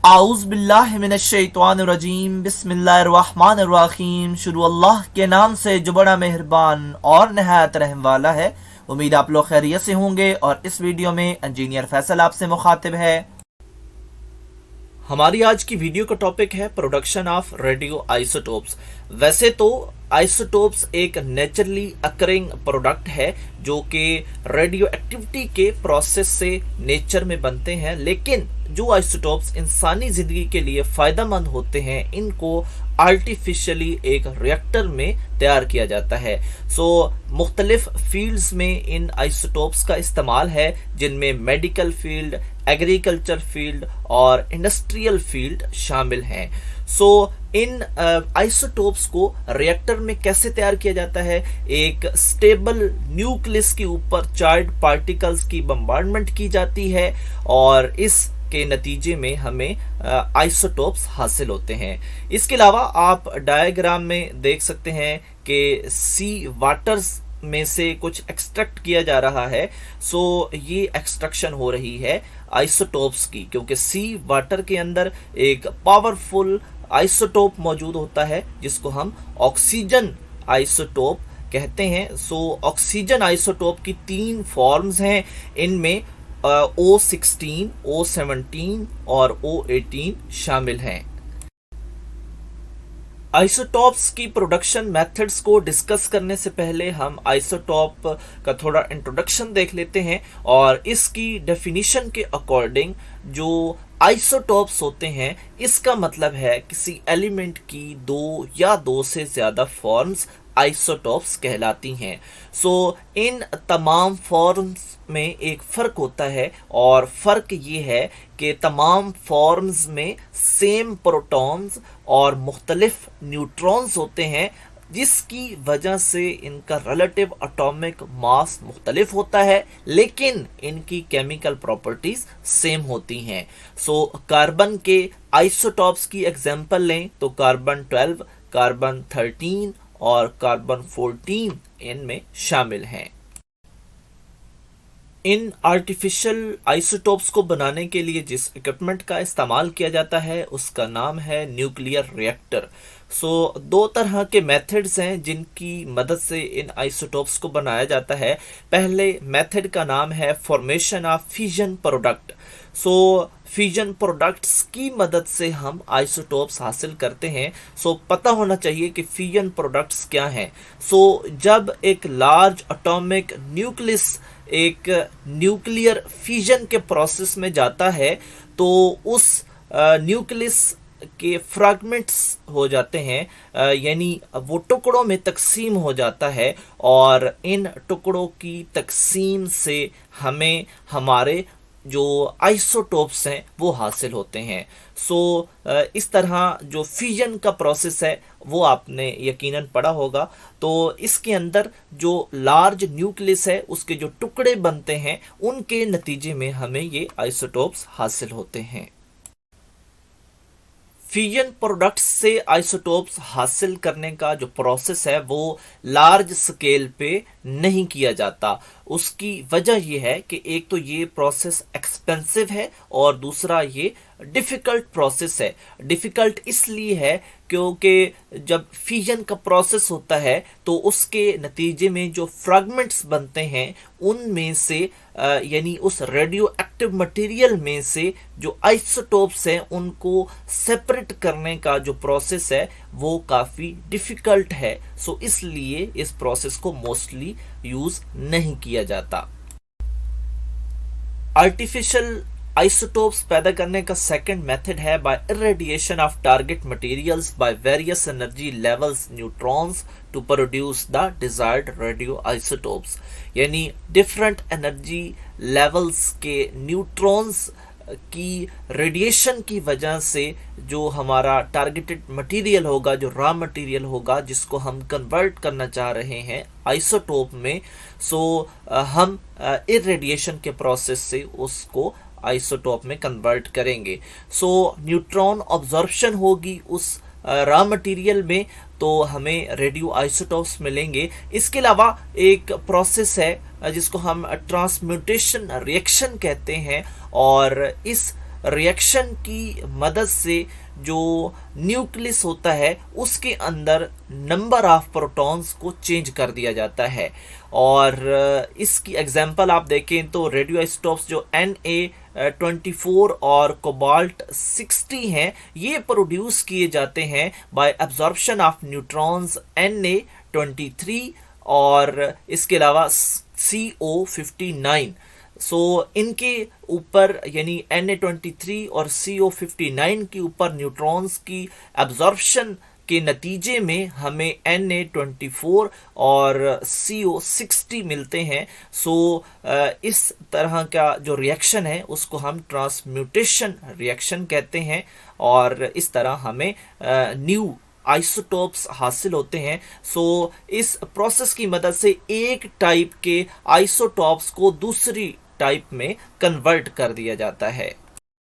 आऊज़ बिल्लाहि मिनश्शैतानिर्रजीम बिस्मिल्लाहिर्रहमानिर्रहीम। शुरू अल्लाह के नाम से जो बड़ा मेहरबान और नहायत रहम वाला है। उम्मीद आप लोग खैरियत से होंगे और इस वीडियो में इंजीनियर फैसल आपसे मुखातिब है। हमारी आज की वीडियो का टॉपिक है प्रोडक्शन ऑफ रेडियो आइसोटोप्स। वैसे तो आइसोटोप्स एक नेचुरली अकरिंग प्रोडक्ट है जो कि रेडियो एक्टिविटी के प्रोसेस से नेचर में बनते हैं, लेकिन जो आइसोटोप्स इंसानी जिंदगी के लिए फायदेमंद होते हैं इनको आर्टिफिशियली एक रिएक्टर में तैयार किया जाता है। मुख्तलिफ फील्ड्स में इन आइसोटोप्स का इस्तेमाल है, जिनमें मेडिकल फील्ड, एग्रीकल्चर फील्ड और इंडस्ट्रियल फील्ड शामिल हैं। इन आइसोटोप्स को रिएक्टर में कैसे तैयार किया जाता है? एक स्टेबल न्यूक्लियस के ऊपर चार्ज पार्टिकल्स की बम्बार्डमेंट की जाती है और इस के नतीजे में हमें आइसोटोप्स हासिल होते हैं। इसके अलावा आप डायग्राम में देख सकते हैं कि सी वाटर्स में से कुछ एक्सट्रैक्ट किया जा रहा है। ये एक्सट्रैक्शन हो रही है आइसोटोप्स की, क्योंकि सी वाटर के अंदर एक पावरफुल आइसोटोप मौजूद होता है जिसको हम ऑक्सीजन आइसोटोप कहते हैं। ऑक्सीजन आइसोटोप की 3 फॉर्म्स हैं। इनमें O16, O17 और O18 शामिल हैं। आइसोटॉप्स की प्रोडक्शन मेथड्स को डिस्कस करने से पहले हम आइसोटॉप का थोड़ा इंट्रोडक्शन देख लेते हैं और इसकी डेफिनेशन के अकॉर्डिंग जो आइसोटॉप्स होते हैं इसका मतलब है किसी एलिमेंट की 2 या 2 से ज्यादा फॉर्म्स आइसोटॉप्स कहलाती हैं। इन तमाम फॉर्म्स में एक फ़र्क होता है और फ़र्क ये है कि तमाम फॉर्म्स में सेम प्रोटॉन्स और मुख्तलिफ न्यूट्रॉन्स होते हैं, जिसकी वजह से इनका रिलेटिव एटॉमिक मास मुख्तलिफ होता है, लेकिन इनकी केमिकल प्रॉपर्टीज सेम होती हैं। कार्बन के आइसोटॉप्स की एग्जांपल लें तो कार्बन 12, कार्बन 13 और कार्बन 14 इनमें शामिल हैं। इन आर्टिफिशियल आइसोटोप्स को बनाने के लिए जिस इक्विपमेंट का इस्तेमाल किया जाता है उसका नाम है न्यूक्लियर रिएक्टर। 2 तरह के मेथड्स हैं जिनकी मदद से इन आइसोटोप्स को बनाया जाता है। पहले मेथड का नाम है formation of fusion product. Fusion products की मदद से हम आइसोटोप्स हासिल करते हैं। पता होना चाहिए कि फ्यूजन प्रोडक्ट्स क्या हैं। जब एक लार्ज एटॉमिक न्यूक्लियस एक न्यूक्लियर फ्यूजन के प्रोसेस में जाता है तो उस न्यूक्लियस के फ्रैगमेंट्स हो जाते हैं, यानी वो टुकड़ों में तकसीम हो जाता है और इन टुकड़ों की तकसीम से हमें हमारे जो आइसोटोप्स हैं वो हासिल होते हैं। इस तरह जो फ्यूजन का प्रोसेस है वो आपने यकीनन पढ़ा होगा। तो इसके अंदर जो लार्ज न्यूक्लियस है उसके जो टुकड़े बनते हैं उनके नतीजे में हमें ये आइसोटोप्स हासिल होते हैं। फ्यूजन प्रोडक्ट्स से आइसोटोप्स हासिल करने का जो प्रोसेस है वो लार्ज स्केल पे नहीं किया जाता। उसकी वजह यह है कि एक तो ये प्रोसेस एक्सपेंसिव है और दूसरा ये डिफ़िकल्ट प्रोसेस है। डिफ़िकल्ट इसलिए है क्योंकि जब फ्यूजन का प्रोसेस होता है तो उसके नतीजे में जो फ्रैगमेंट्स बनते हैं उनमें से यानी उस रेडियो एक्टिव मटेरियल में से जो आइसोटोप्स हैं उनको सेपरेट करने का जो प्रोसेस है वो काफ़ी डिफ़िकल्ट है। इसलिए इस प्रोसेस को मोस्टली यूज़ नहीं किया जाता। आर्टिफिशियल आइसोटोप्स पैदा करने का सेकंड मेथड है by irradiation of target materials by various energy levels neutrons to produce the desired radio isotopes. यानी डिफरेंट एनर्जी लेवल्स के न्यूट्रॉन्स की रेडिएशन की वजह से जो हमारा टारगेटेड मटेरियल होगा, जो रॉ मटेरियल होगा जिसको हम कन्वर्ट करना चाह रहे हैं आइसोटोप में, हम इरेडिएशन के प्रोसेस से उसको आइसोटोप में कन्वर्ट करेंगे। न्यूट्रॉन ऑब्जॉर्प्शन होगी उस रॉ मटेरियल में तो हमें रेडियो आइसोटोप्स मिलेंगे। इसके अलावा एक प्रोसेस है जिसको हम ट्रांसम्यूटेशन रिएक्शन कहते हैं और इस रिएक्शन की मदद से जो न्यूक्लियस होता है उसके अंदर नंबर ऑफ प्रोटॉन्स को चेंज कर दिया जाता है। और इसकी एग्जांपल आप देखें तो रेडियो आइसोटोप्स जो Na24 और कोबाल्ट 60 हैं, ये प्रोड्यूस किए जाते हैं bye absorption of neutrons Na23 और इसके अलावा CO59। इनके ऊपर यानी Na23 और CO59 के ऊपर न्यूट्रॉन्स की एब्जॉर्प्शन के नतीजे में हमें Na24 और CO60 मिलते हैं। इस तरह का जो रिएक्शन है उसको हम ट्रांसम्यूटेशन रिएक्शन कहते हैं और इस तरह हमें न्यू आइसोटोप्स हासिल होते हैं। इस प्रोसेस की मदद से एक टाइप के आइसोटोप्स को दूसरी टाइप में कन्वर्ट कर दिया जाता है।